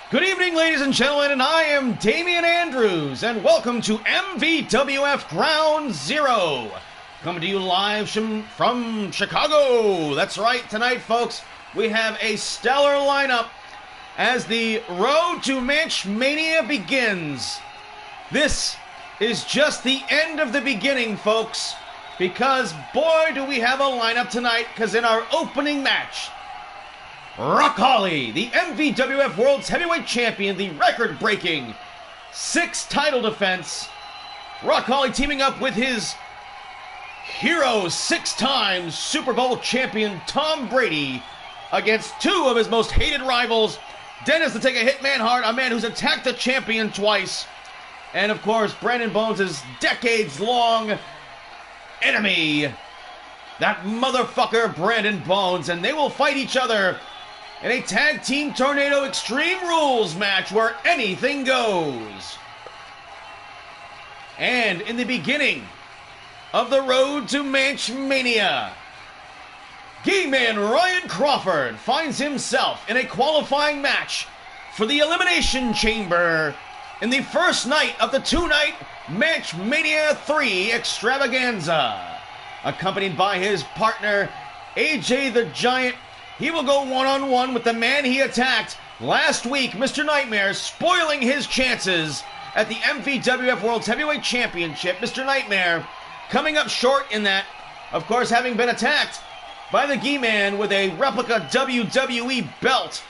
Good evening, ladies and gentlemen, and I am Damian Andrews, and welcome to MVWF Ground Zero, coming to you live from Chicago. That's right, tonight, folks, we have a stellar lineup as the road to ManchMania begins. This is just the end of the beginning, folks, because boy, do we have a lineup tonight, because in our opening match, Rock Holly, the MVWF World's Heavyweight Champion, the record-breaking 6th title defense. Rock Holly teaming up with his hero, 6-time Super Bowl champion Tom Brady against 2 of his most hated rivals, Dennis the Take a Hitman Hart, a man who's attacked the champion twice, and of course Brandon Bones' decades-long enemy, that motherfucker Brandon Bones, and they will fight each other in a Tag Team Tornado Extreme Rules match where anything goes. And in the beginning of the road to ManchMania, Gay Man Ryan Crawford finds himself in a qualifying match for the Elimination Chamber in the first night of the 2-night ManchMania 3 extravaganza. Accompanied by his partner, AJ the Giant, he will go one-on-one with the man he attacked last week, Mr. Nightmare, spoiling his chances at the MVWF World's Heavyweight Championship. Mr. Nightmare coming up short in that, of course, having been attacked by the G-Man with a replica WWE belt,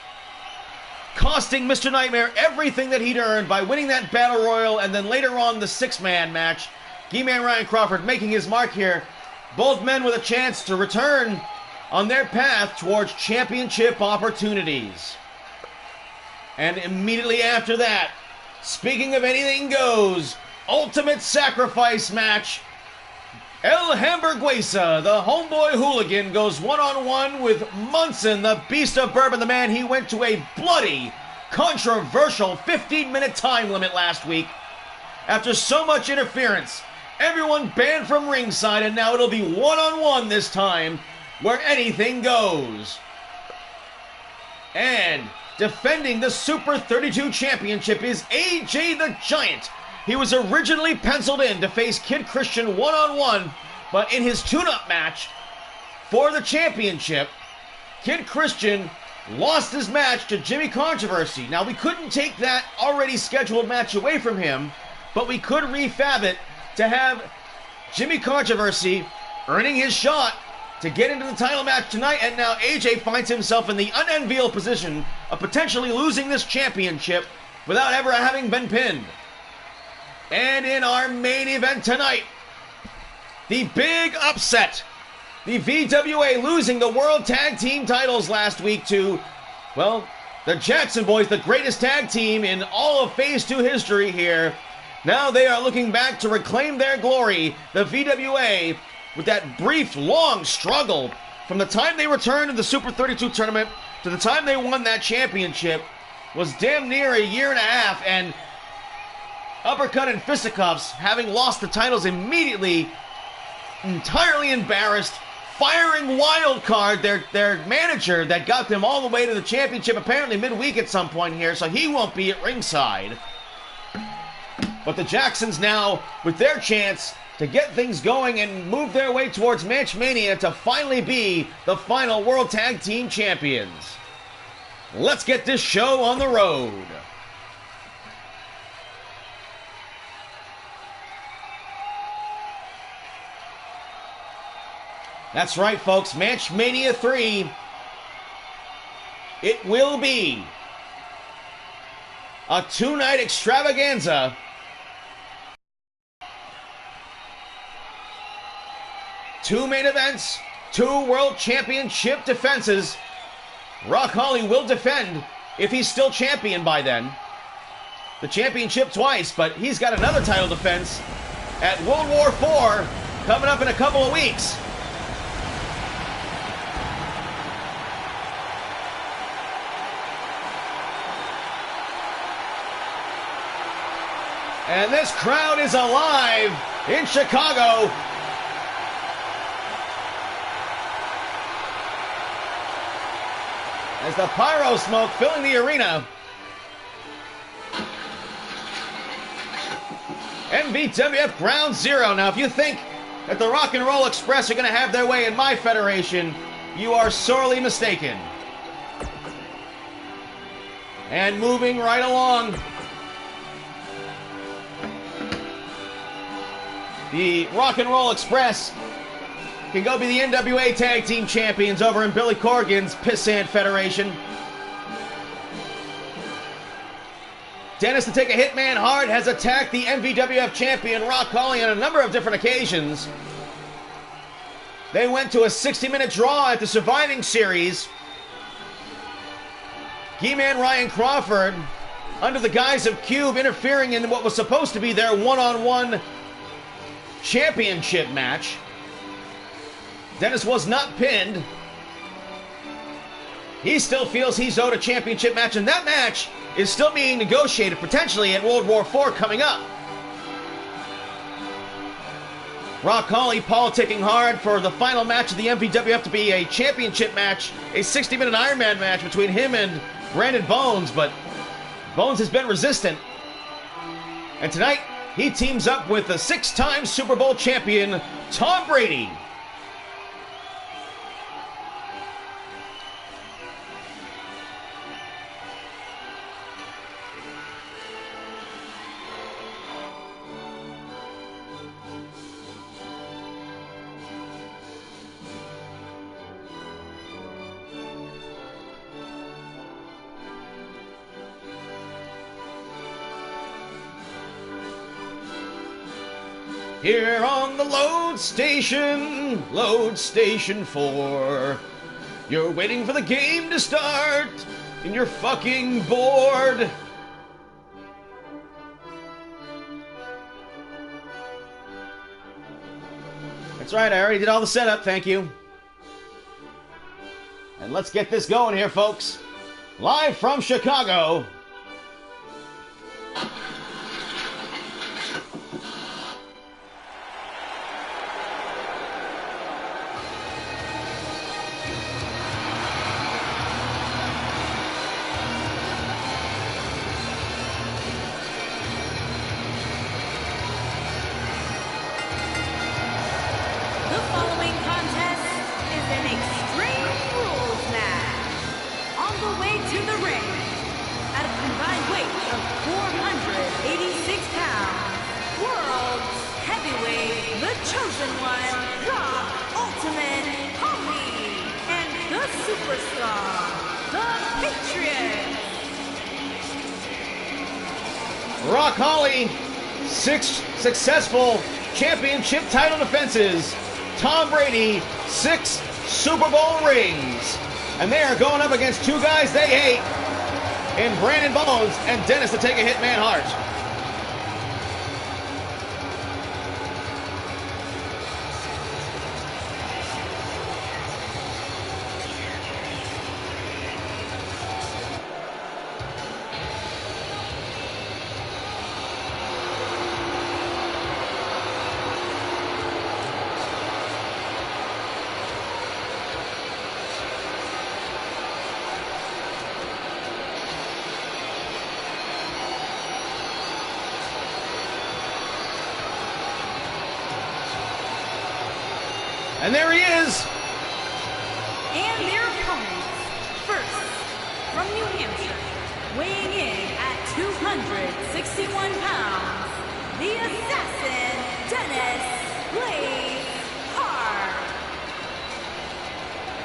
costing Mr. Nightmare everything that he'd earned by winning that Battle Royal, and then later on the 6-man match, G-Man Ryan Crawford making his mark here. Both men with a chance to return on their path towards championship opportunities. And immediately after that, speaking of anything goes, ultimate sacrifice match, El Hamburguesa, the homeboy hooligan, goes one-on-one with Munson, the beast of bourbon, the man he went to a bloody, controversial 15-minute time limit last week. After so much interference, everyone banned from ringside, and now it'll be one-on-one this time, where anything goes. And defending the Super 32 Championship is AJ the Giant. He was originally penciled in to face Kid Christian one-on-one, but in his tune-up match for the championship, Kid Christian lost his match to Jimmy Controversy. Now, we couldn't take that already scheduled match away from him, but we could refab it to have Jimmy Controversy earning his shot to get into the title match tonight, and now AJ finds himself in the unenviable position of potentially losing this championship without ever having been pinned. And in our main event tonight, the big upset. The VWA losing the World Tag Team titles last week to, well, the Jackson Boys, the greatest tag team in all of Phase 2 history here. Now they are looking back to reclaim their glory. The VWA, with that brief, long struggle from the time they returned to the Super 32 tournament to the time they won that championship, was damn near a year and a half, and uppercut and fisticuffs, having lost the titles immediately, entirely embarrassed, firing Wildcard, their manager that got them all the way to the championship, apparently midweek at some point here, so he won't be at ringside. But the Jacksons now, with their chance to get things going and move their way towards ManchMania to finally be the final World Tag Team Champions. Let's get this show on the road. That's right, folks, ManchMania 3, it will be a 2-night extravaganza. 2 main events, 2 World Championship defenses. Rock Holly will defend, if he's still champion by then, the championship twice, but he's got another title defense at World War IV coming up in a couple of weeks. And this crowd is alive in Chicago. As the pyro smoke filling the arena. MVWF Ground Zero. Now, if you think that the Rock and Roll Express are going to have their way in my federation, you are sorely mistaken. And moving right along, the Rock and Roll Express can go be the NWA Tag Team Champions over in Billy Corgan's Pissant Federation. Dennis the Take a Hitman Hart has attacked the MVWF Champion Rock Holly on a number of different occasions. They went to a 60-minute draw at the Surviving Series. He-Man Ryan Crawford, under the guise of Cube, interfering in what was supposed to be their one-on-one championship match. Dennis was not pinned. He still feels he's owed a championship match, and that match is still being negotiated, potentially at World War IV coming up. Rock Holly politicking hard for the final match of the MVWF to be a championship match, a 60-minute Iron Man match between him and Brandon Bones, but Bones has been resistant. And tonight, he teams up with the 6-time Super Bowl champion, Tom Brady. Here on the load station 4, you're waiting for the game to start, and you're fucking bored. That's right, I already did all the setup, thank you. And let's get this going here, folks. Live from Chicago. Rock Holly, 6 successful championship title defenses. Tom Brady, 6 Super Bowl rings. And they are going up against 2 guys they hate in Brandon Bones and Dennis the Take a Hitman Hart. And there he is. And their opponents, first, from New Hampshire, weighing in at 261 pounds, the assassin, Dennis Blaze Hart.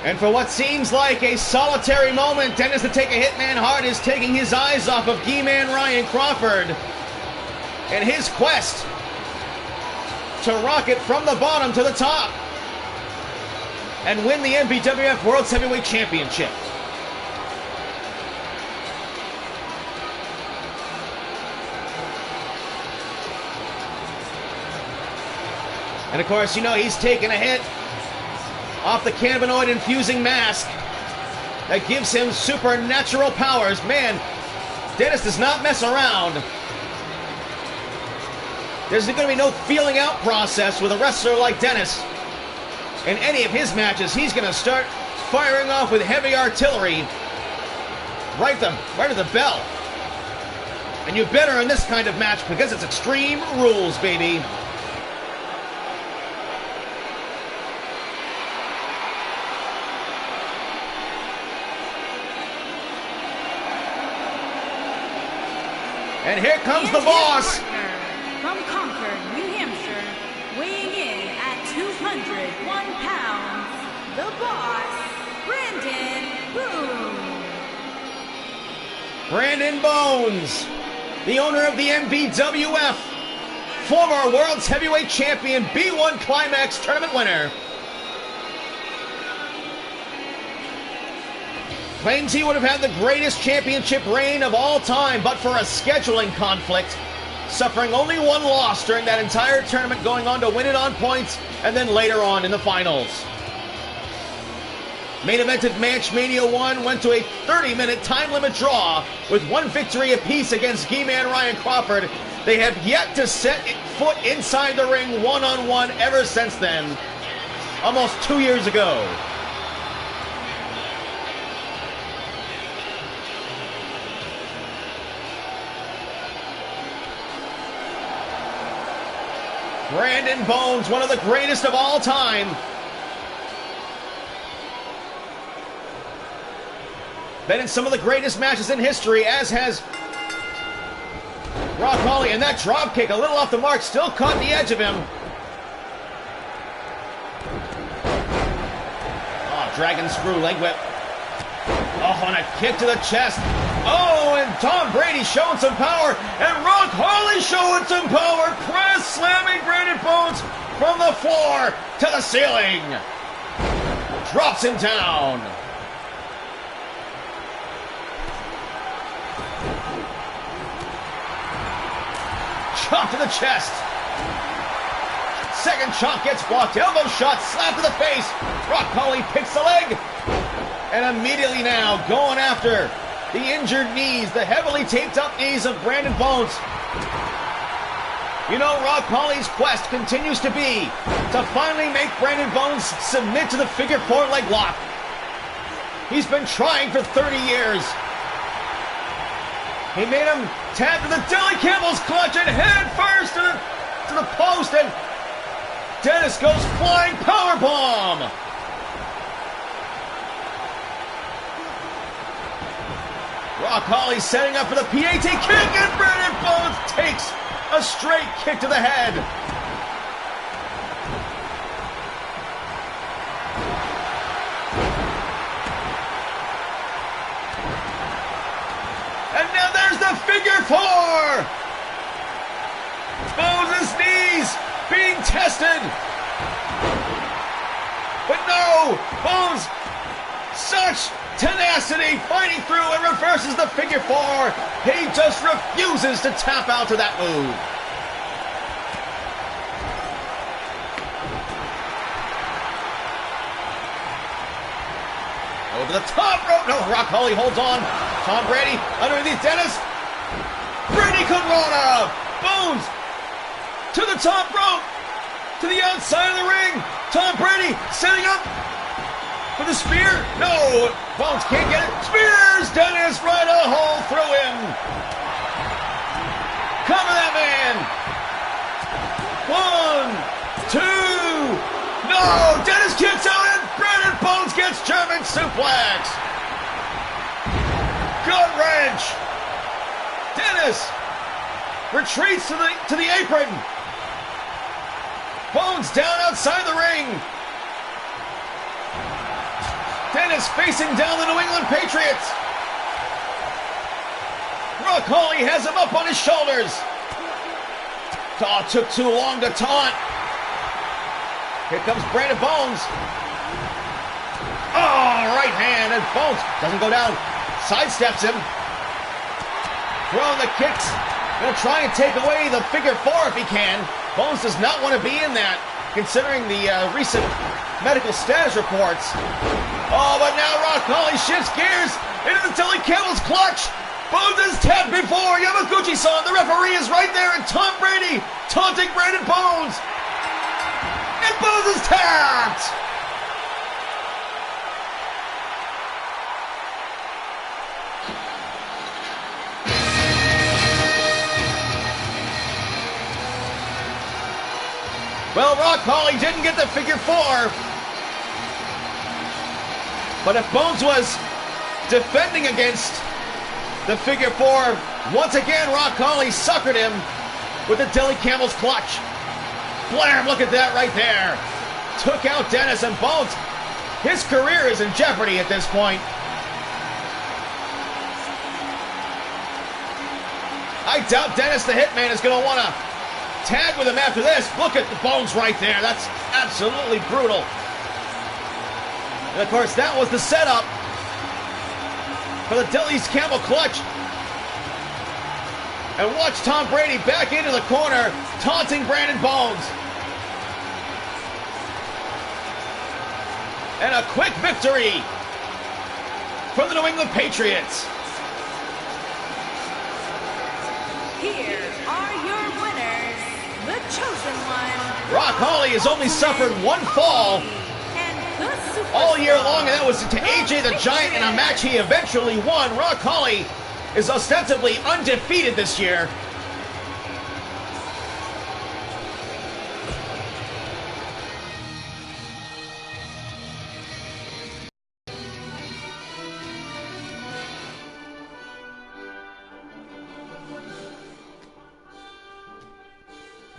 And for what seems like a solitary moment, Dennis the Take a Hitman Hart is taking his eyes off of He-Man Ryan Crawford in his quest to rocket from the bottom to the top and win the MVWF World Heavyweight Championship. And of course, you know, he's taken a hit off the cannabinoid infusing mask that gives him supernatural powers. Man, Dennis does not mess around. There's going to be no feeling out process with a wrestler like Dennis. In any of his matches, he's going to start firing off with heavy artillery right to the bell. And you better in this kind of match because it's Extreme Rules, baby. And here comes the boss. From Concord, New Hampshire, weighing in at 201 pounds, the boss, Brandon Boone. Brandon Bones, the owner of the MVWF, former World's Heavyweight Champion, B1 Climax Tournament winner. Claims he would have had the greatest championship reign of all time, but for a scheduling conflict, suffering only one loss during that entire tournament, going on to win it on points, and then later on in the finals. Main evented ManchMania 1 went to a 30-minute time limit draw with one victory apiece against G-Man Ryan Crawford. They have yet to set foot inside the ring one-on-one ever since then, almost 2 years ago. Brandon Bones, one of the greatest of all time. Been in some of the greatest matches in history, as has Rock Holly, and that drop kick a little off the mark, still caught the edge of him. Oh, dragon screw leg whip. Oh, and a kick to the chest. Oh, and Tom Brady showing some power, and Rock Holly showing some power, press slamming Brandon Bones from the floor to the ceiling. Drops him down. Chop to the chest. Second chop gets blocked. Elbow shot, slap to the face. Rock Holly picks the leg. And immediately now going after the injured knees, the heavily taped up knees of Brandon Bones. You know, Rock Holly's quest continues to be to finally make Brandon Bones submit to the figure four leg lock. He's been trying for 30 years. He made him tap to the Dilly Campbell's clutch and head first to the post, and Dennis goes flying powerbomb. Rock Holly setting up for the PAT kick, and Brandon Bones takes a straight kick to the head. And now there's the figure four. Bones' knees being tested. But no, Bones, such tenacity, fighting through and reverses the figure four. He just refuses to tap out to that move. Over the top rope. No, Rock Holly holds on. Tom Brady underneath Dennis. Brady Corona. Bones to the top rope. To the outside of the ring. Tom Brady setting up for the spear. No, Bones can't get it. Spears Dennis right a hole through him. Cover that man. 1, 2. No, Dennis kicks out and Brandon Bones gets German suplex. Gut wrench. Dennis retreats to the apron. Bones down outside the ring. Dennis facing down the New England Patriots. Rock Holly has him up on his shoulders. Oh, took too long to taunt. Here comes Brandon Bones. Oh, right hand, and Bones doesn't go down. Sidesteps him. Throwing the kicks. Gonna try and take away the figure four if he can. Bones does not want to be in that, considering the recent medical status reports. Oh, but now Rock Holly shifts gears into the Dilly Campbell's clutch. Bones is tapped before. Yamaguchi-san, the referee, is right there, and Tom Brady taunting Brandon Bones. And Bones is tapped. Well, Rock Holly didn't get the figure 4. But if Bones was defending against the figure 4, once again, Rock Holly suckered him with the Dilly Camel's clutch. Blam, look at that right there. Took out Dennis, and Bones, his career is in jeopardy at this point. I doubt Dennis the Hitman is going to want to tag with him after this. Look at the Bones right there. That's absolutely brutal. And of course, that was the setup for the Dilly's Camel Clutch. And watch Tom Brady back into the corner, taunting Brandon Bones. And a quick victory for the New England Patriots. Here are your winners, the chosen one. Rock Holly has only suffered one fall all year long, and that was to AJ the Giant in a match he eventually won. Rock Holly is ostensibly undefeated this year.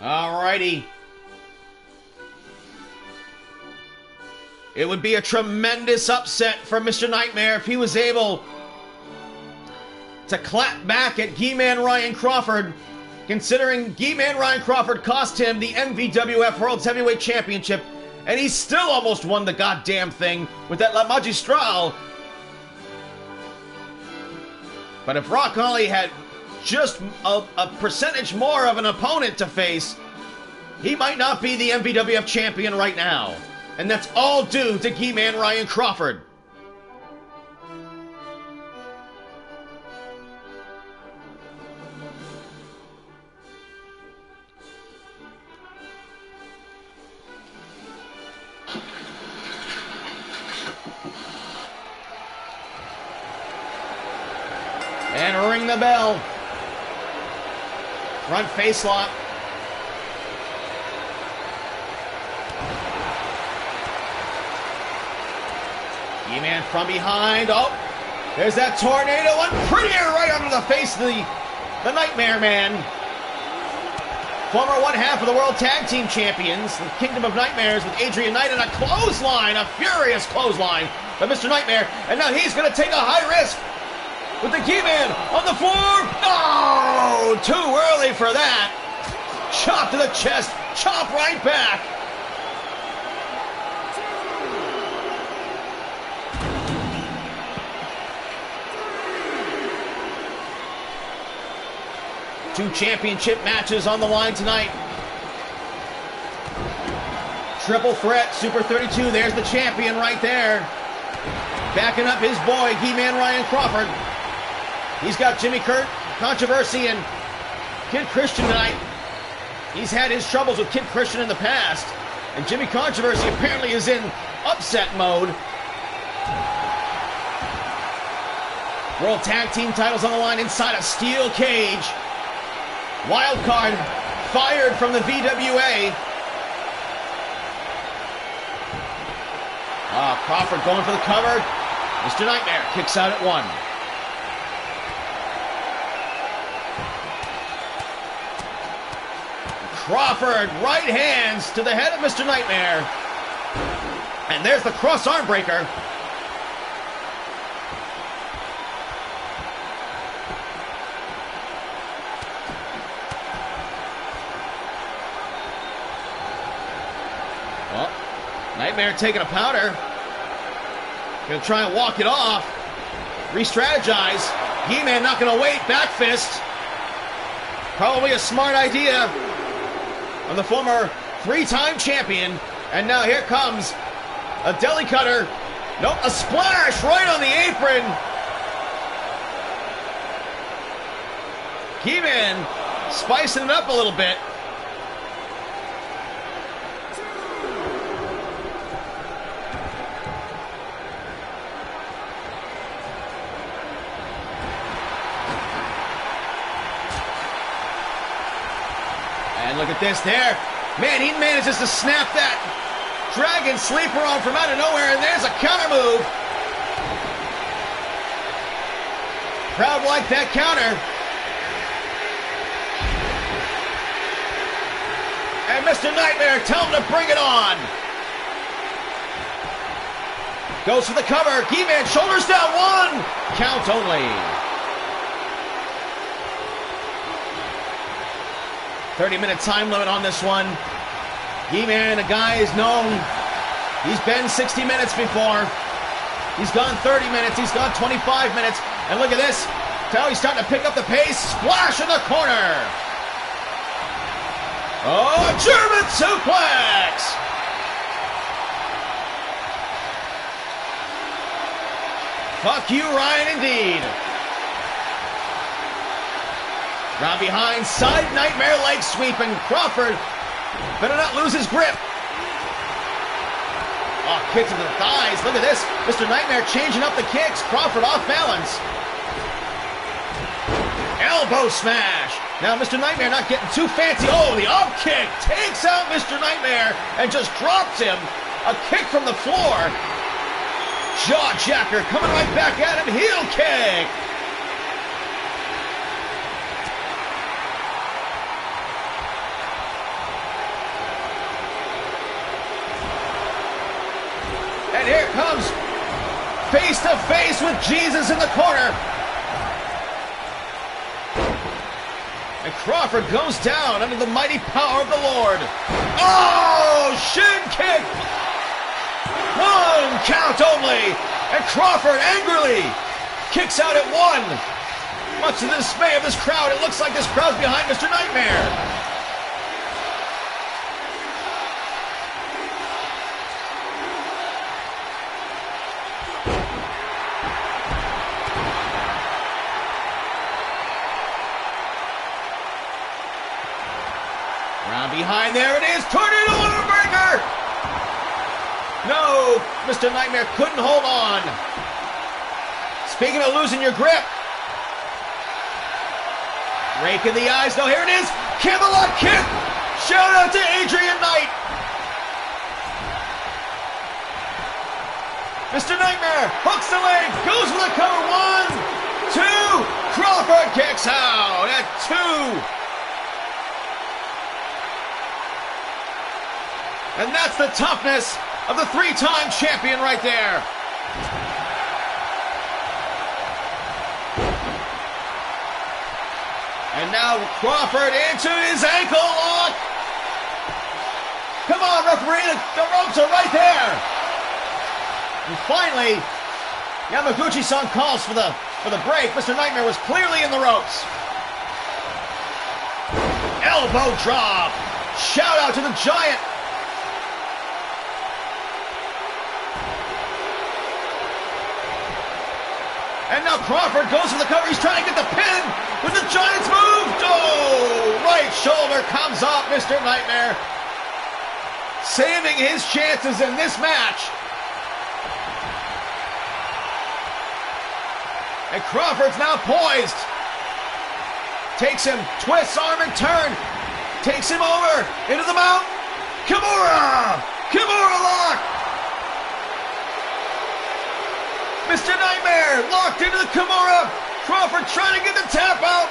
Alrighty. It would be a tremendous upset for Mr. Nightmare if he was able to clap back at He-Man Ryan Crawford, considering He-Man Ryan Crawford cost him the MVWF World's Heavyweight Championship, and he still almost won the goddamn thing with that La Magistral. But if Rock Holly had just a percentage more of an opponent to face, he might not be the MVWF champion right now. And that's all due to He-Man Ryan Crawford. And ring the bell. Front face lock. He-Man from behind. Oh, there's that tornado, and prettier right under the face of the Nightmare Man. Former one half of the World Tag Team Champions, the Kingdom of Nightmares with Adrian Knight, and a clothesline, a furious clothesline by Mr. Nightmare. And now he's going to take a high risk with the He-Man on the floor. Oh, too early for that. Chop to the chest, chop right back. Two championship matches on the line tonight. Triple threat, Super 32. There's the champion right there. Backing up his boy, He-Man Ryan Crawford. He's got Jimmy Controversy and Kid Christian tonight. He's had his troubles with Kid Christian in the past. And Jimmy Controversy apparently is in upset mode. World Tag Team titles on the line inside a steel cage. Wild card fired from the VWA. Crawford going for the cover. Mr. Nightmare kicks out at one. Crawford, right hands to the head of Mr. Nightmare. And there's the cross arm breaker. Nightmare taking a powder. Gonna try and walk it off. Re-strategize. He-Man not gonna wait. Back fist. Probably a smart idea on the former three-time champion. And now here comes a deli cutter. Nope, a splash right on the apron. He-Man spicing it up a little bit. And look at this there. Man, he manages to snap that Dragon Sleeper on from out of nowhere, and there's a counter move. Crowd like that counter. And Mr. Nightmare, tell him to bring it on. Goes for the cover. He-Man shoulders down. 1 count only. 30-minute time limit on this one. He-Man, a guy is known. He's been 60 minutes before. He's gone 30 minutes. He's gone 25 minutes. And look at this. Now he's starting to pick up the pace. Splash in the corner. Oh, German suplex. Fuck you, Ryan, indeed. Round behind, side Nightmare leg sweep, and Crawford better not lose his grip. Oh, kick to the thighs. Look at this. Mr. Nightmare changing up the kicks. Crawford off balance. Elbow smash. Now Mr. Nightmare not getting too fancy. Oh, the up kick takes out Mr. Nightmare and just drops him. A kick from the floor. Jaw jacker coming right back at him. Heel kick. And here comes face to face with Jesus in the corner. And Crawford goes down under the mighty power of the Lord. Oh, shin kick. 1 count only. And Crawford angrily kicks out at 1. Much to the dismay of this crowd, it looks like this crowd's behind Mr. Nightmare. Behind there it is, Tornado Underbreaker! No, Mr. Nightmare couldn't hold on. Speaking of losing your grip. Rake in the eyes, no, here it is, Camelot kick! Shout out to Adrian Knight! Mr. Nightmare hooks the leg, goes for the cover, 1, 2, Crawford kicks out at 2. And that's the toughness of the 3-time champion right there. And now Crawford into his ankle lock. Come on, referee, the ropes are right there. And finally, Yamaguchi-san calls for the break. Mr. Nightmare was clearly in the ropes. Elbow drop. Shout out to the Giant. And now Crawford goes for the cover. He's trying to get the pin with the Giant's move. Oh, right shoulder comes off Mr. Nightmare. Saving his chances in this match. And Crawford's now poised. Takes him, twists arm and turn. Takes him over into the mount. Kimura! Kimura lock! Mr. Nightmare locked into the Kimura. Crawford trying to get the tap out.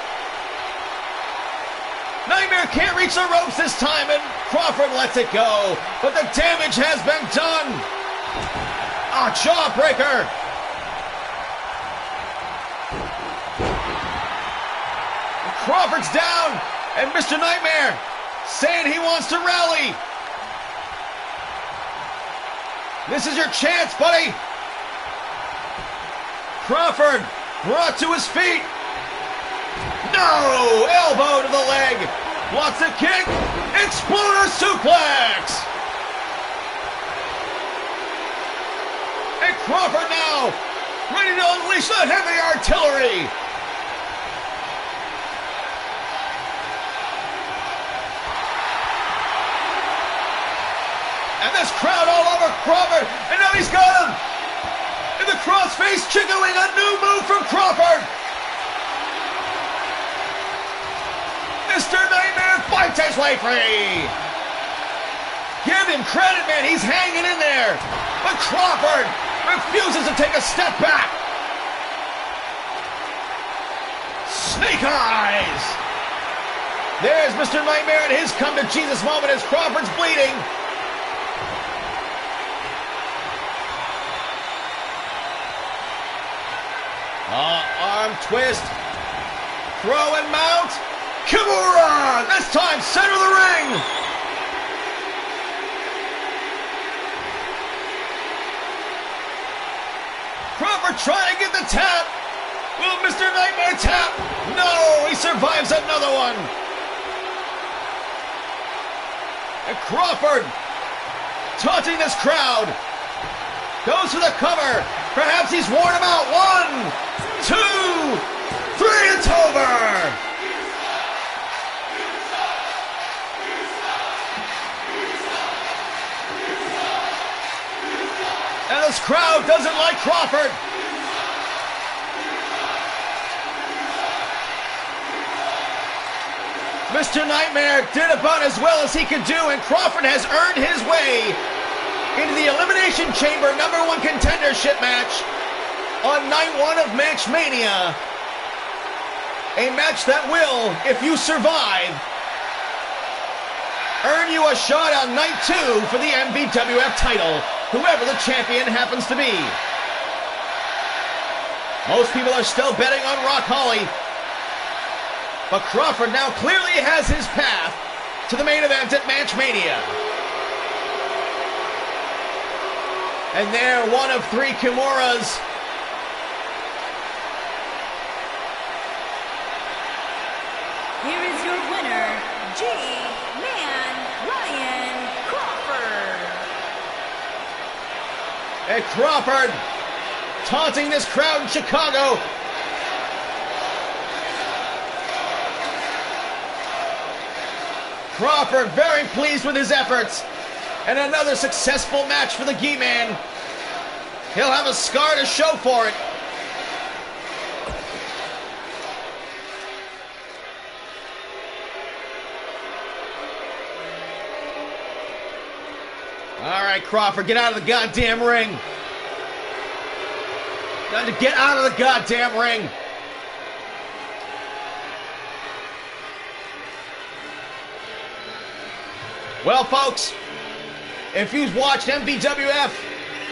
Nightmare can't reach the ropes this time, and Crawford lets it go. But the damage has been done. A jawbreaker. And Crawford's down, and Mr. Nightmare saying he wants to rally. This is your chance, buddy. Crawford brought to his feet. No! Elbow to the leg. Blocks the kick. Exploder suplex. And Crawford now ready to unleash the heavy artillery. And this crowd all over Crawford. And now he's got him. In the crossface chicken wing, a new move from Crawford. Mr. Nightmare fights his way free. Give him credit, man. He's hanging in there. But Crawford refuses to take a step back. Snake eyes. There's Mr. Nightmare and his come-to-Jesus moment as Crawford's bleeding. Arm twist. Throw and mount. Kimura! This time, center of the ring. Crawford trying to get the tap. Will Mr. Nightmare tap? No, he survives another one. And Crawford taunting this crowd. Goes for the cover. Perhaps he's worn him out. 1, 2, 3, it's over. And this crowd doesn't like Crawford. Mr. Nightmare did about as well as he could do, and Crawford has earned his way into the Elimination Chamber #1 contendership match on night 1 of ManchMania. A match that will, if you survive, earn you a shot on night 2 for the MVWF title, whoever the champion happens to be. Most people are still betting on Rock Holly, but Crawford now clearly has his path to the main event at ManchMania. And there, one of 3 Kimuras. Here is your winner, G-Man Ryan Crawford. And Crawford taunting this crowd in Chicago. Crawford very pleased with his efforts. And another successful match for the G-Man. He'll have a scar to show for it. All right, Crawford, get out of the goddamn ring. Got to get out of the goddamn ring. Well, folks, if you've watched MVWF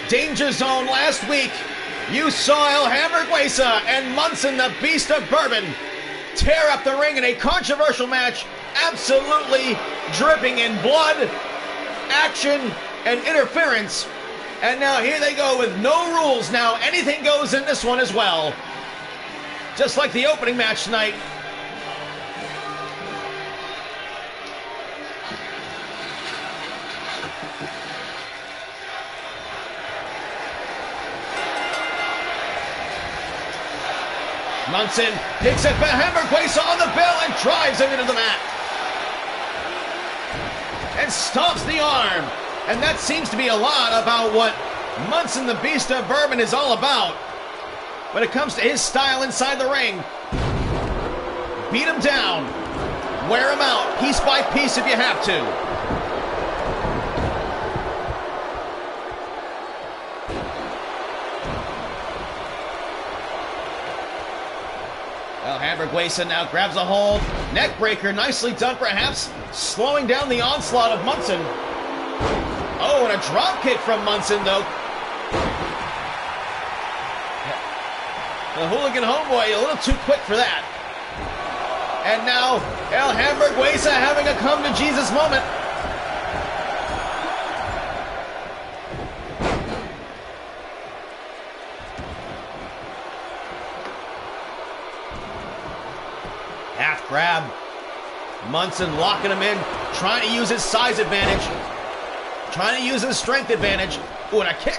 Danger Zone last week, you saw El Hamburguesa and Munson, the Beast of Bourbon, tear up the ring in a controversial match, absolutely dripping in blood, action, and interference. And now here they go with no rules. Now anything goes in this one as well. Just like the opening match tonight. Munson picks up a Hamburguesa on the bell and drives him into the mat. And stomps the arm. And that seems to be a lot about what Munson, the Beast of Bourbon, is all about when it comes to his style inside the ring. Beat him down. Wear him out, piece by piece if you have to. Well, Hamburguesa now grabs a hold. Neck breaker, nicely done perhaps, slowing down the onslaught of Munson. Oh, and a drop kick from Munson, though. The hooligan homeboy a little too quick for that. And now, El Hamburguesa having a come-to-Jesus moment. Half grab. Munson locking him in, trying to use his size advantage. Trying to use his strength advantage. Ooh, and a kick.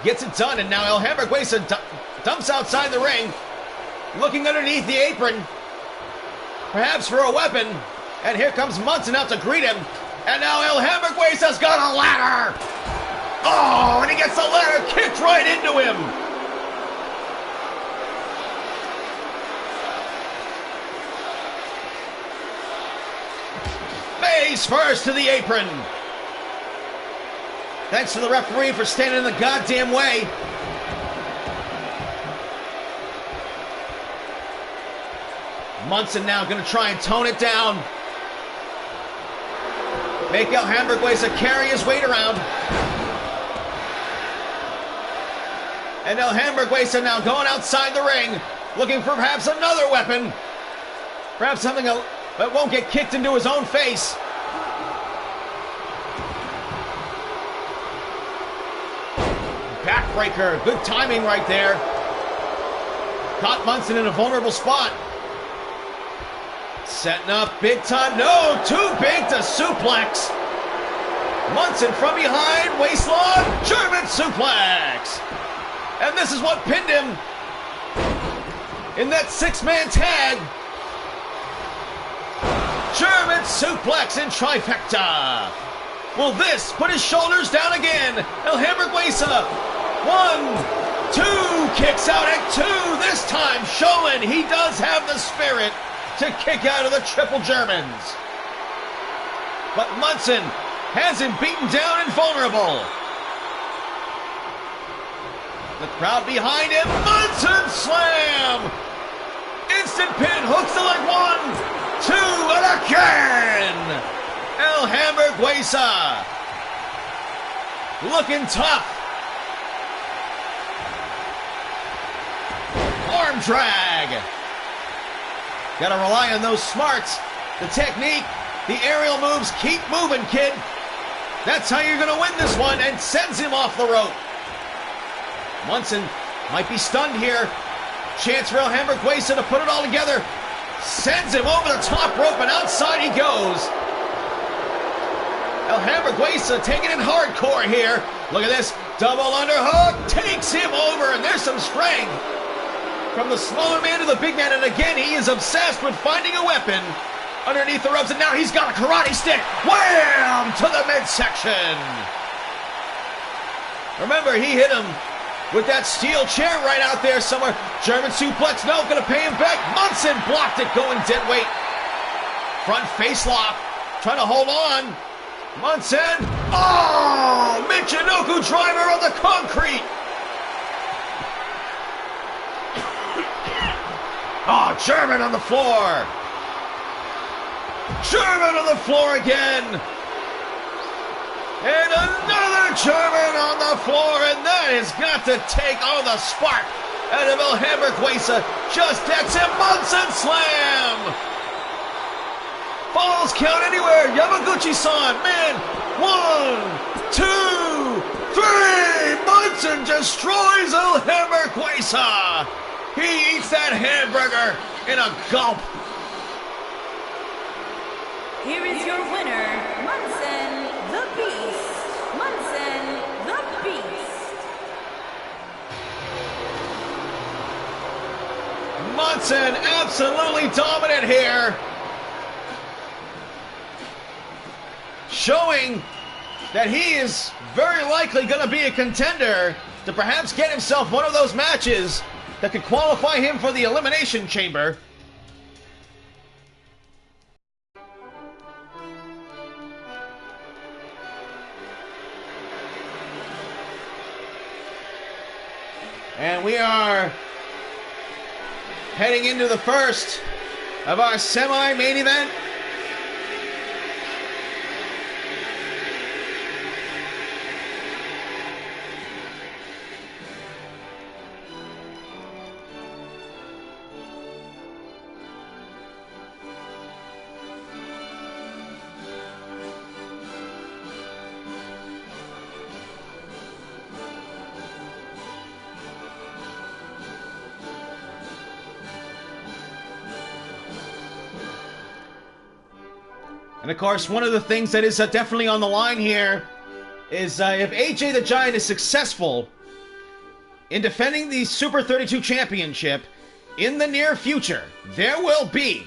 Gets it done, and now El Hamburguesa dumps outside the ring. Looking underneath the apron. Perhaps for a weapon. And here comes Munson out to greet him. And now El Hamburguesa's got a ladder. Oh, and he gets the ladder kicked right into him. Face first to the apron. Thanks to the referee for standing in the goddamn way. Munson now going to try and tone it down. Make El Hamburguesa carry his weight around. And El Hamburguesa now going outside the ring, looking for perhaps another weapon. Perhaps something that won't get kicked into his own face. Backbreaker, good timing right there. Caught Munson in a vulnerable spot. Setting up big time. No, too big to suplex. Munson from behind, waistlock, German suplex. And this is what pinned him in that six-man tag. German suplex in trifecta. Will this put his shoulders down again? El Hamburguesa. 1, 2, kicks out at 2. This time showing he does have the spirit to kick out of the triple Germans. But Munson has him beaten down and vulnerable. The crowd behind him. Munson slam. Instant pin. Hooks the leg. 1, 2, and again. El Hamburguesa. Looking tough. Arm drag. Gotta rely on those smarts. The technique. The aerial moves. Keep moving, kid. That's how you're gonna win this one, and sends him off the rope. Munson might be stunned here. Chance for El Hamburguesa to put it all together. Sends him over the top rope, and outside he goes. El Hamburguesa taking it hardcore here. Look at this. Double underhook. Takes him over, and there's some strength. From the smaller man to the big man, and again, he is obsessed with finding a weapon underneath the ropes, and now he's got a karate stick. Wham! To the midsection. Remember, he hit him with that steel chair right out there somewhere. German suplex, no, gonna pay him back. Munson blocked it, going dead weight. Front face lock, trying to hold on. Munson, oh! Michinoku driver on the concrete. Oh, German on the floor. German on the floor again. And another German on the floor, and that has got to take all the spark out of El Hamburguesa. Just decks him. Munson slam. Falls count anywhere. Yamaguchi-san, man. 1, 2, 3. Munson destroys El Hamburguesa. He eats that hamburger in a gulp. Here is your winner, Munson the Beast. Munson the Beast. Munson absolutely dominant here. Showing that he is very likely going to be a contender to perhaps get himself one of those matches that could qualify him for the Elimination Chamber. And we are heading into the first of our semi-main event. And of course, one of the things that is definitely on the line here is if AJ the Giant is successful in defending the Super 32 Championship in the near future, there will be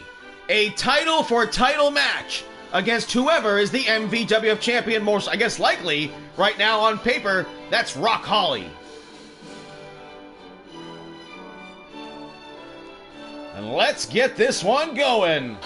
a title for title match against whoever is the MVWF champion. Most, I guess, likely right now on paper, that's Rock Holly. And let's get this one going.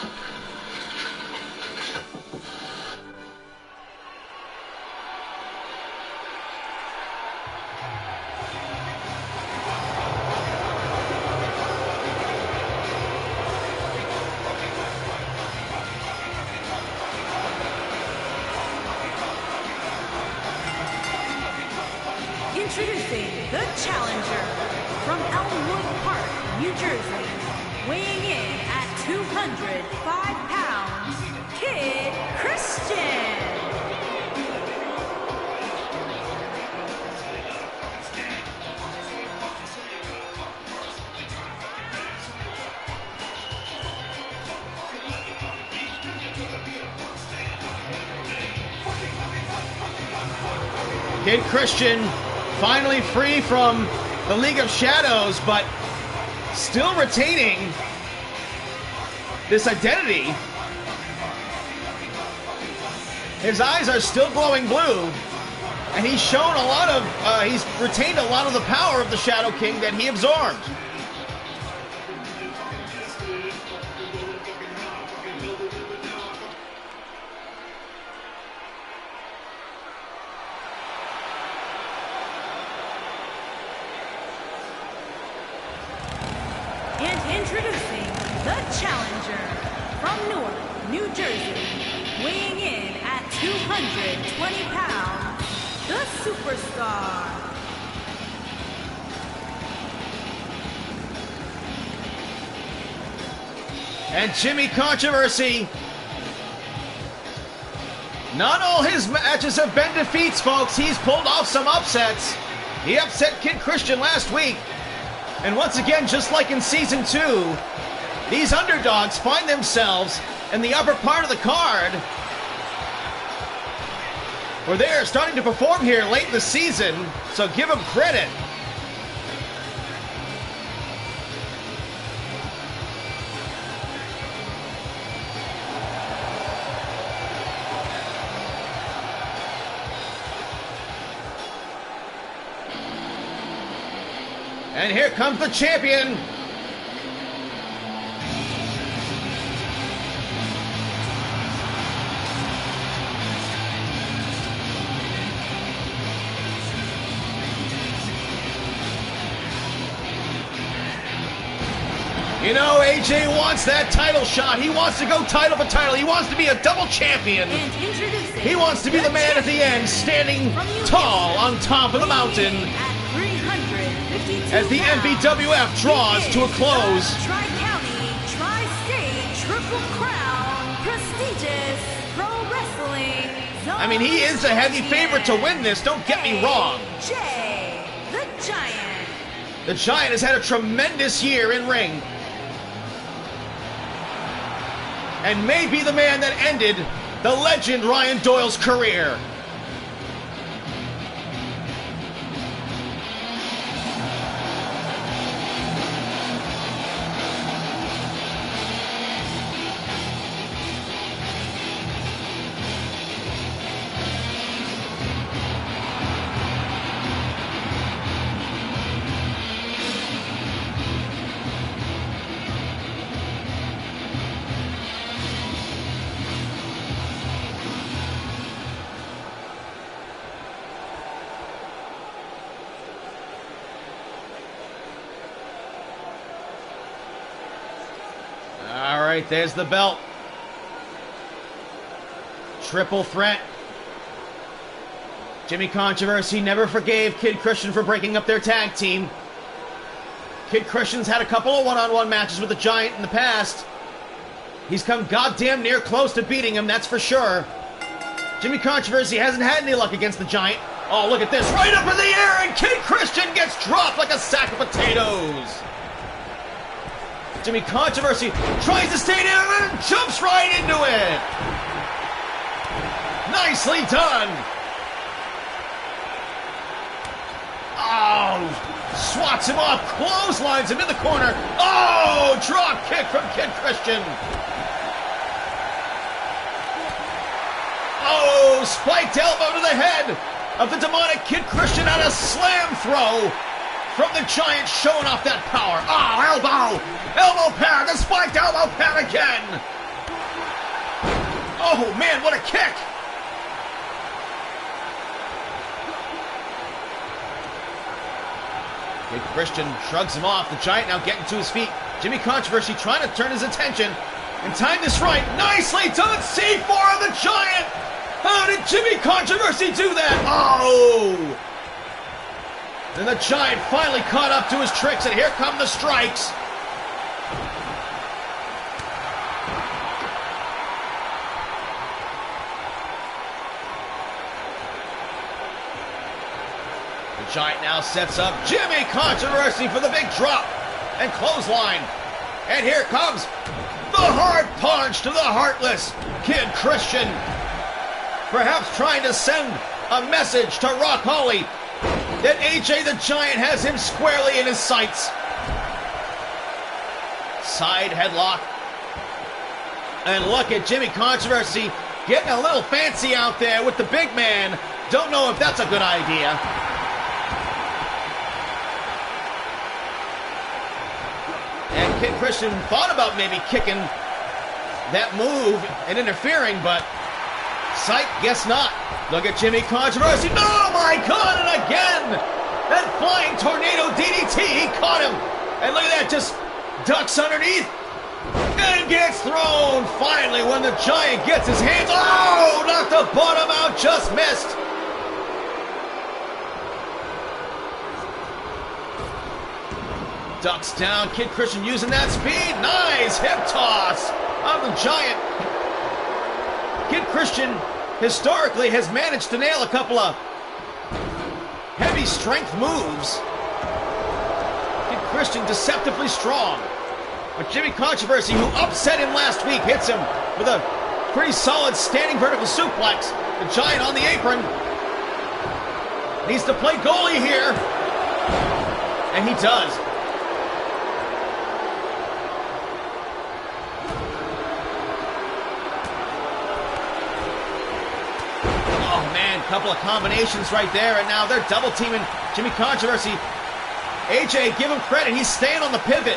challenger from Elmwood Park, New Jersey, weighing in at 205 pounds, Kid Christian. Kid Christian finally free from the League of Shadows, but still retaining this identity. His eyes are still glowing blue, and he's shown a lot of, he's retained a lot of the power of the Shadow King that he absorbed. Introducing the challenger from Newark, New Jersey, weighing in at 220 pounds, the Superstar. And Jimmy Controversy, not all his matches have been defeats, folks. He's pulled off some upsets. He upset Kid Christian last week. And once again, just like in Season 2, these underdogs find themselves in the upper part of the card, where they're starting to perform here late in the season, so give them credit. And here comes the champion. You know, AJ wants that title shot. He wants to go title for title. He wants to be a double champion. He wants to be the man at the end, standing tall on top of the mountain, as the MVWF draws to a close. Tri-County, Tri-State, Triple Crown, prestigious pro wrestling. I mean, he is a heavy favorite to win this, don't get me wrong. AJ, the Giant. The Giant has had a tremendous year in ring, and may be the man that ended the legend Ryan Doyle's career. All right, there's the belt. Triple threat. Jimmy Controversy never forgave Kid Christian for breaking up their tag team. Kid Christian's had a couple of one-on-one matches with the Giant in the past. He's come goddamn near close to beating him, that's for sure. Jimmy Controversy hasn't had any luck against the Giant. Oh, look at this. Right up in the air, and Kid Christian gets dropped like a sack of potatoes. Jimmy Controversy tries to stay down and jumps right into it. Nicely done. Oh, swats him off, clotheslines him in the corner. Oh, drop kick from Kid Christian. Oh, spiked elbow to the head of the demonic Kid Christian on a slam throw from the Giant, showing off that power. Oh, elbow! Elbow pad, the spiked elbow pad again! Oh, man, what a kick! Kid Christian shrugs him off. The Giant now getting to his feet. Jimmy Controversy trying to turn his attention and time this right. Nicely done, C4 of the Giant! How did Jimmy Controversy do that? Oh! And the Giant finally caught up to his tricks, and here come the strikes. The Giant now sets up Jimmy Controversy for the big drop and clothesline. And here comes the hard punch to the heartless Kid Christian. Perhaps trying to send a message to Rock Holly that AJ the Giant has him squarely in his sights. Side headlock. And look at Jimmy Controversy getting a little fancy out there with the big man. Don't know if that's a good idea. And Kid Christian thought about maybe kicking that move and interfering, but psych, guess not. Look at Jimmy Controversy. Oh my God, and again! That flying tornado DDT, he caught him. And look at that, just ducks underneath and gets thrown. Finally, when the Giant gets his hands, oh, knocked the bottom out, just missed. Ducks down, Kid Christian using that speed. Nice hip toss of the Giant. Kid Christian historically has managed to nail a couple of heavy strength moves. Kid Christian deceptively strong. But Jimmy Controversy, who upset him last week, hits him with a pretty solid standing vertical suplex. The Giant on the apron. Needs to play goalie here. And he does. Couple of combinations right there, and now they're double teaming Jimmy Controversy. AJ, give him credit, he's staying on the pivot.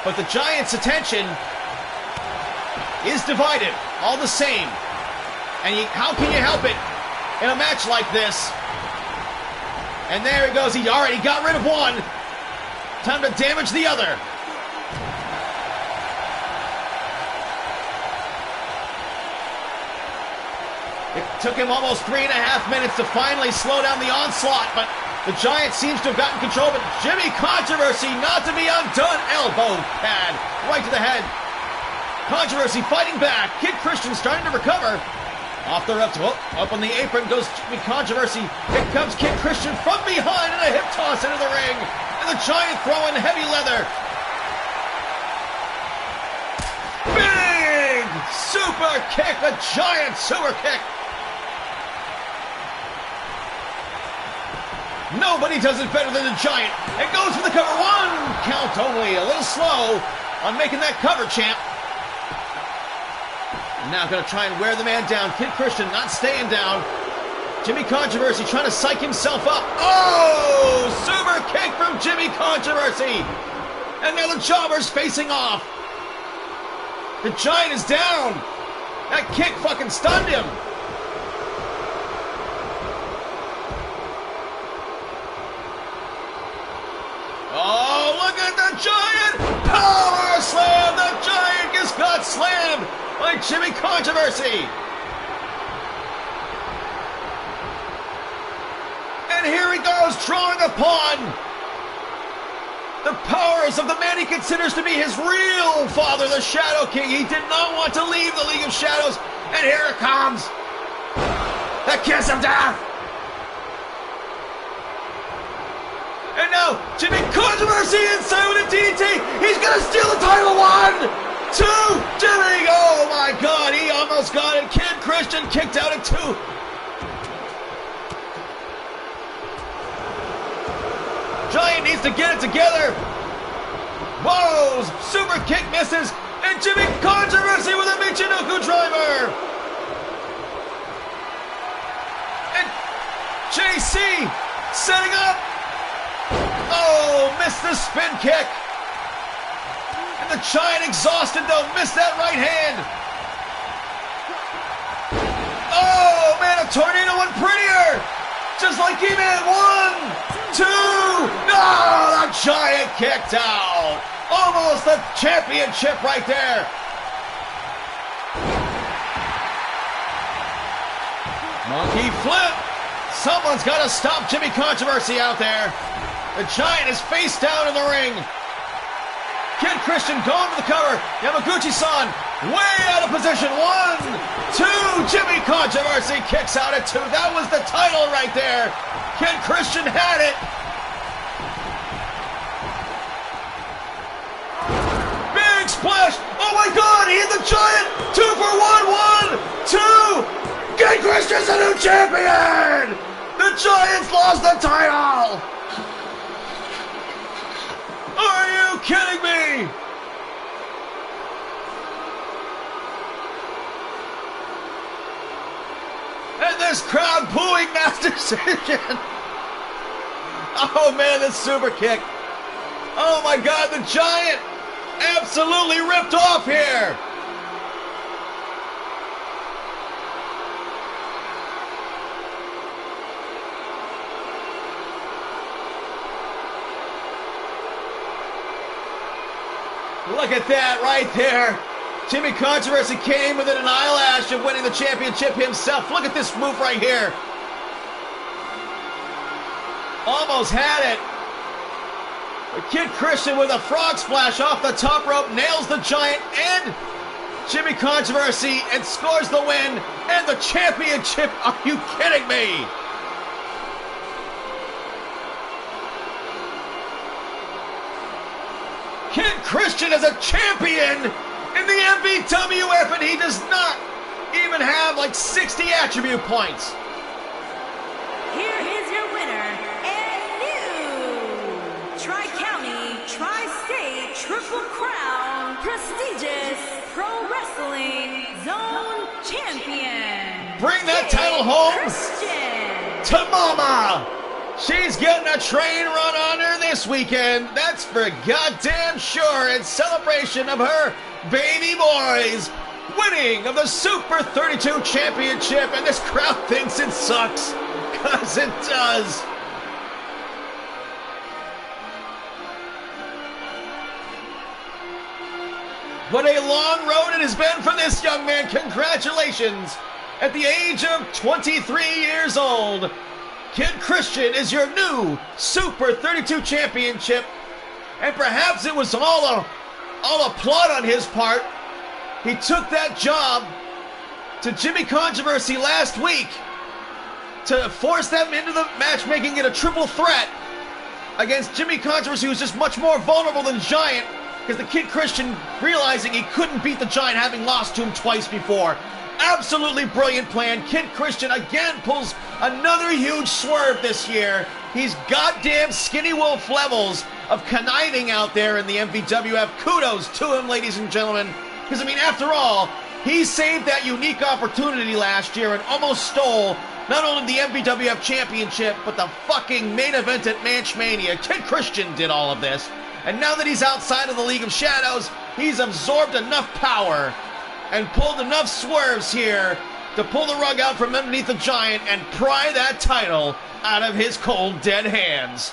But the Giant's attention is divided, all the same. And how can you help it in a match like this? And there he goes, he already got rid of one. Time to damage the other. It took him almost 3.5 minutes to finally slow down the onslaught, but the Giant seems to have gotten control. But Jimmy Controversy, not to be undone, elbow pad right to the head. Controversy fighting back. Kid Christian starting to recover. Off the ropes, up on the apron goes Jimmy Controversy. Here comes Kid Christian from behind and a hip toss into the ring. And the Giant throwing heavy leather. Big super kick, the Giant super kick. Nobody does it better than the Giant. It goes for the cover. One count only. A little slow on making that cover, champ. Now going to try and wear the man down. Kid Christian not staying down. Jimmy Controversy trying to psych himself up. Oh! Super kick from Jimmy Controversy. And now the Jobber's facing off. The Giant is down. That kick fucking stunned him. Oh, look at the Giant! Power slam! The Giant just got slammed by Jimmy Controversy. And here he goes, drawing upon the powers of the man he considers to be his real father, the Shadow King. He did not want to leave the League of Shadows, and here it comes. The kiss of death. And now, Jimmy Controversy inside with a DDT. He's going to steal the title. 1, 2, Jimmy. Oh my God, he almost got it. Kid Christian kicked out at 2. Giant needs to get it together. Whoa, super kick misses. And Jimmy Controversy with a Michinoku driver. And JC setting up. Oh, missed the spin kick. And the Giant, exhausted though, missed that right hand. Oh, man, a tornado went prettier. Just like he meant. 1, 2. No, the Giant kicked out. Almost the championship right there. Monkey flip. Someone's got to stop Jimmy Controversy out there. The Giant is face down in the ring. Kid Christian going for the cover. Yamaguchi-san way out of position. 1, 2. Jimmy Controversy kicks out at 2. That was the title right there. Kid Christian had it. Big splash. Oh my God, he hit the Giant. 2 for 1, 1, 2. Kid Christian's the new champion. The Giants lost the title. Are you kidding me? And this crowd booing Mass Decision. Oh man, this super kick. Oh my God, the Giant absolutely ripped off here. Look at that right there. Jimmy Controversy came within an eyelash of winning the championship himself. Look at this move right here. Almost had it. The Kid Christian with a frog splash off the top rope nails the Giant and Jimmy Controversy and scores the win and the championship. Are you kidding me? Kid Christian is a champion in the MVWF, and he does not even have like 60 attribute points. Here is your winner and new Tri-County, Tri-State, Triple Crown, prestigious Pro Wrestling Zone Champion. Bring that title home Christian to Mama. She's getting a train run on her this weekend. That's for goddamn sure. In celebration of her baby boys winning of the Super 32 Championship. And this crowd thinks it sucks. Because it does. What a long road it has been for this young man. Congratulations. At the age of 23 years old, Kid Christian is your new Super 32 Championship, and perhaps it was all a plot on his part. He took that job to Jimmy Controversy last week to force them into the match, making it a triple threat against Jimmy Controversy, who's just much more vulnerable than Giant, because the Kid Christian realizing he couldn't beat the Giant, having lost to him twice before. Absolutely brilliant plan. Kid Christian again pulls another huge swerve this year. He's goddamn Skinny Wolf levels of conniving out there in the MVWF. Kudos to him, ladies and gentlemen. Because, I mean, after all, he saved that unique opportunity last year and almost stole not only the MVWF Championship, but the fucking main event at ManchMania. Kid Christian did all of this. And now that he's outside of the League of Shadows, he's absorbed enough power and pulled enough swerves here to pull the rug out from underneath the Giant and pry that title out of his cold, dead hands.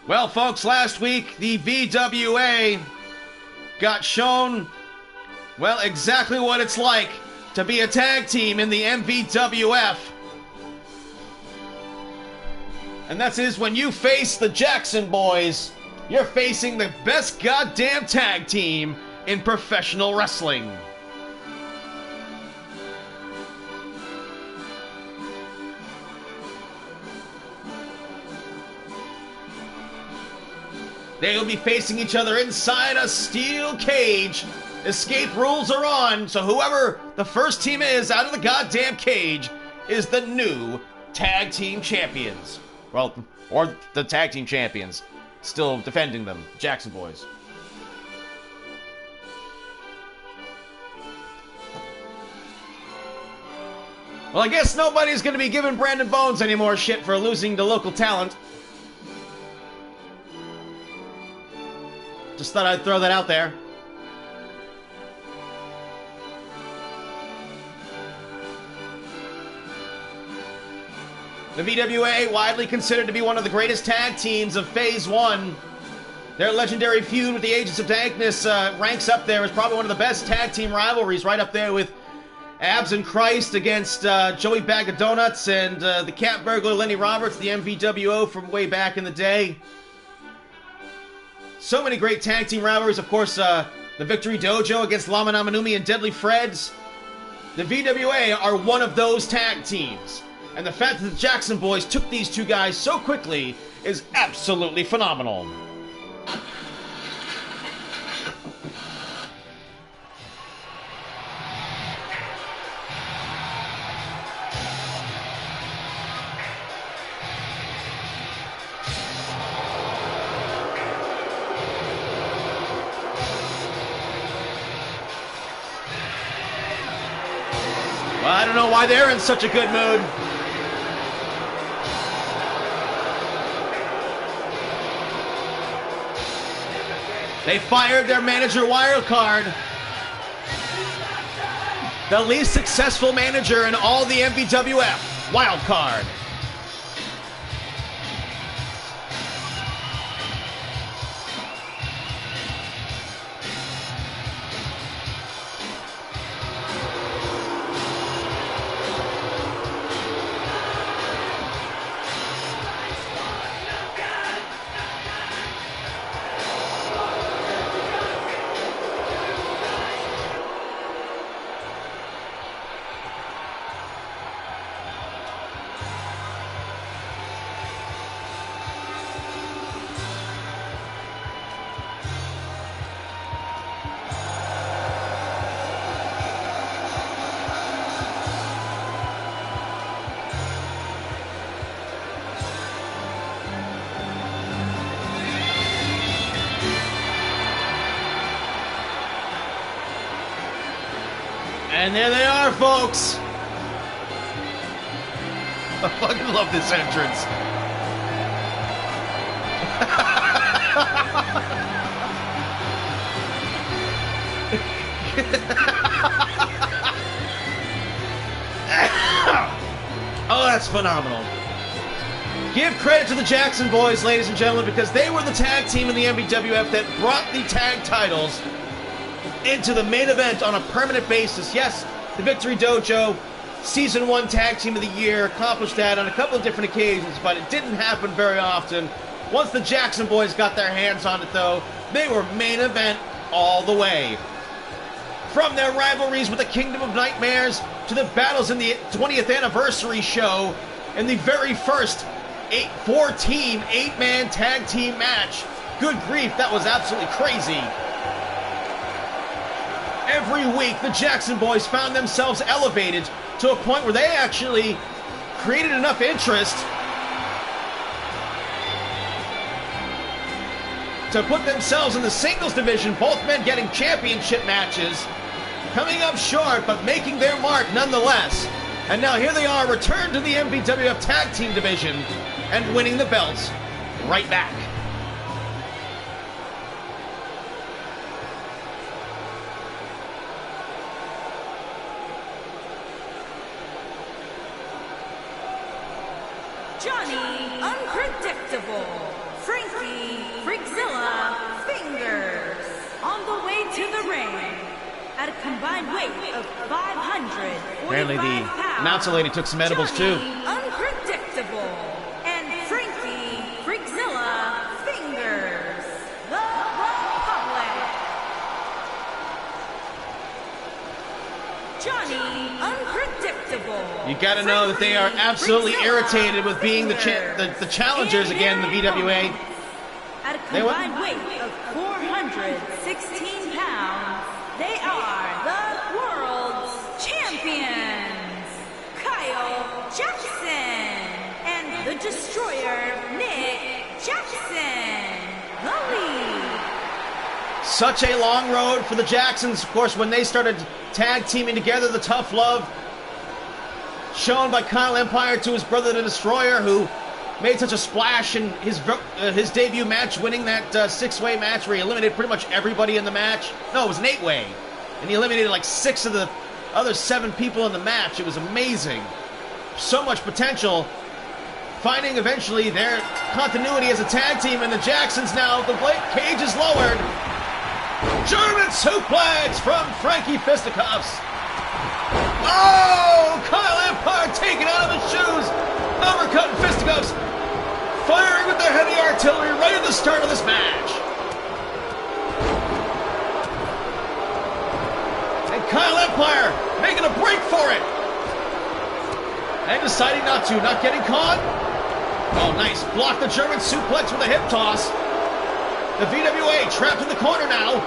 Well, folks, last week the VWA got shown, well, exactly what it's like to be a tag team in the MVWF. And that is when you face the Jackson Boys, you're facing the best goddamn tag team in professional wrestling. They'll be facing each other inside a steel cage. Escape rules are on, so whoever the first team is out of the goddamn cage is the new tag team champions. Well, or the tag team champions. Still defending them, Jackson Boys. Well, I guess nobody's going to be giving Brandon Bones any more shit for losing to local talent. Just thought I'd throw that out there. The VWA, widely considered to be one of the greatest tag teams of Phase 1. Their legendary feud with the Agents of Darkness ranks up there as probably one of the best tag team rivalries, right up there with Abs and Christ against Joey Bag of Donuts and the Cat Burglar Lenny Roberts, the MVWO from way back in the day. So many great tag team rivalries. Of course, the Victory Dojo against Lama Namanumi and Deadly Freds. The VWA are one of those tag teams. And the fact that the Jackson Boys took these two guys so quickly is absolutely phenomenal. Well, I don't know why they're in such a good mood. They fired their manager Wildcard. The least successful manager in all the MVWF, Wildcard. And there they are, folks. I fucking love this entrance. Oh, that's phenomenal. Give credit to the Jackson Boys, ladies and gentlemen, because they were the tag team in the MVWF that brought the tag titles into the main event on a permanent basis. Yes, the Victory Dojo, Season 1 Tag Team of the Year, accomplished that on a couple of different occasions, but it didn't happen very often. Once the Jackson Boys got their hands on it, though, they were main event all the way. From their rivalries with the Kingdom of Nightmares to the battles in the 20th anniversary show and the very first 4-team, 8-man tag team match. Good grief, that was absolutely crazy. Every week, the Jackson Boys found themselves elevated to a point where they actually created enough interest to put themselves in the singles division, both men getting championship matches, coming up short, but making their mark nonetheless. And now here they are, returned to the MVWF Tag Team division and winning the belts right back. Johnny Unpredictable, Frankie Freakzilla Fingers, on the way to the ring at a combined weight of 545 Apparently the pounds. announcer lady took some edibles too. Johnny Unpredictable and Frankie Freakzilla Fingers, the Republic. Johnny Unpredictable. You gotta know that they are absolutely irritated with being the challengers again, the VWA. At a combined weight of 416 pounds, they are the world's champions, Kyle Jackson and the Destroyer, Nick Jackson, the lead. Such a long road for the Jacksons. Of course, when they started tag teaming together, the tough love shown by Kyle Empire to his brother, the Destroyer, who made such a splash in his debut match, winning that six-way match where he eliminated pretty much everybody in the match. No, it was an 8-way. And he eliminated like 6 of the other 7 people in the match. It was amazing. So much potential finding eventually their continuity as a tag team, and the Jacksons now, the cage is lowered. German suplex from Frankie Fisticuffs. Oh, Kyle Empire taken out of his shoes. Uppercut and Fisticuffs firing with their heavy artillery right at the start of this match. And Kyle Empire making a break for it. And deciding not to, not getting caught. Oh, nice. Block the German suplex with a hip toss. The VWA trapped in the corner now.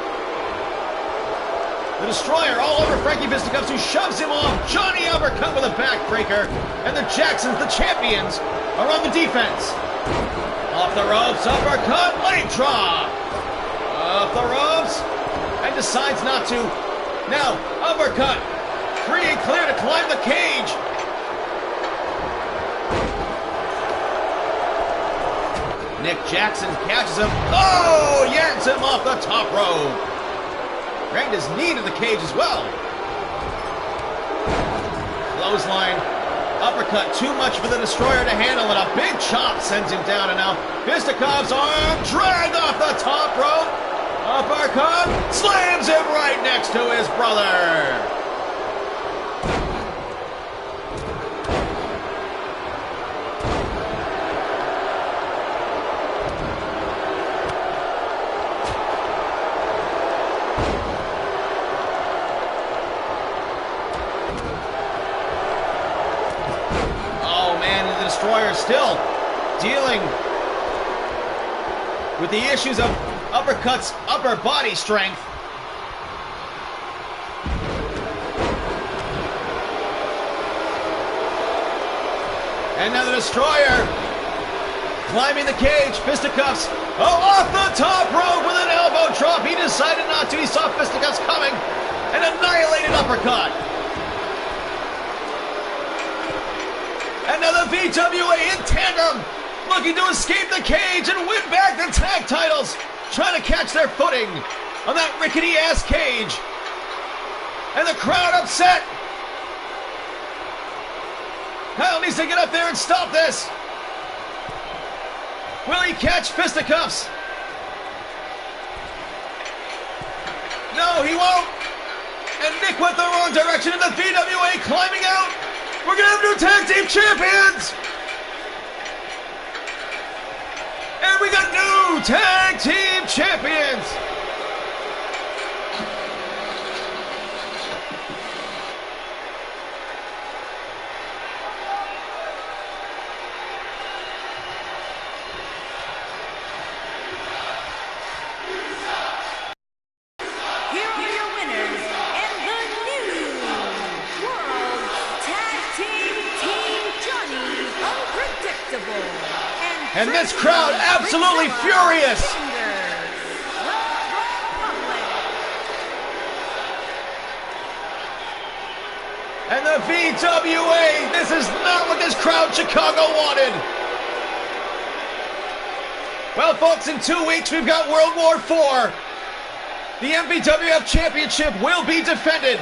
The Destroyer all over Frankie Fisticuffs, who shoves him off. Johnny uppercut with a backbreaker. And the Jacksons, the champions, are on the defense. Off the ropes, uppercut, leg drop. Off the ropes. And decides not to. Now, uppercut. Free and clear to climb the cage. Nick Jackson catches him. Oh, yanks him off the top rope. Rammed his knee to the cage as well. Clothesline. Uppercut, too much for the Destroyer to handle, and a big chop sends him down, and now Fisticuffs' arm dragged off the top rope. Uppercut slams him right next to his brother. Destroyer still dealing with the issues of uppercuts, upper body strength. And now the Destroyer climbing the cage. Fisticuffs, off the top rope with an elbow drop. He decided not to. He saw Fisticuffs coming. An annihilated uppercut. And now the VWA in tandem, looking to escape the cage and win back the tag titles, trying to catch their footing on that rickety-ass cage. And the crowd upset. Kyle needs to get up there and stop this. Will he catch Fisticuffs? No, he won't. And Nick went the wrong direction, and the VWA climbing out. We're going to have new tag team champions! And we got new tag team champions! And this crowd absolutely furious. And the VWA, this is not what this crowd Chicago wanted. Well, folks, in 2 weeks we've got World War IV. The MVWF Championship will be defended.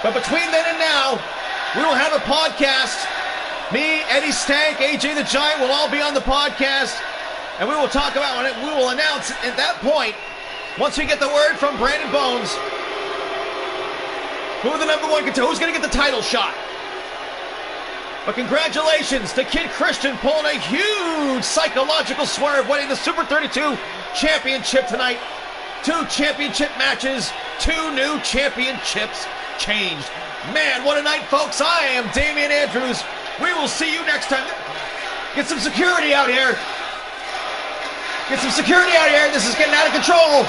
But between then and now, we will have a podcast. Me, Eddie Stank, AJ the Giant will all be on the podcast. And we will talk about it. We will announce at that point, once we get the word from Brandon Bones, who the number one contender, who's going to get the title shot. But congratulations to Kid Christian pulling a huge psychological swerve, winning the Super 32 Championship tonight. 2 championship matches, 2 new championships changed. Man, what a night, folks. I am Damian Andrews. We will see you next time. Get some security out here. Get some security out here. This is getting out of control.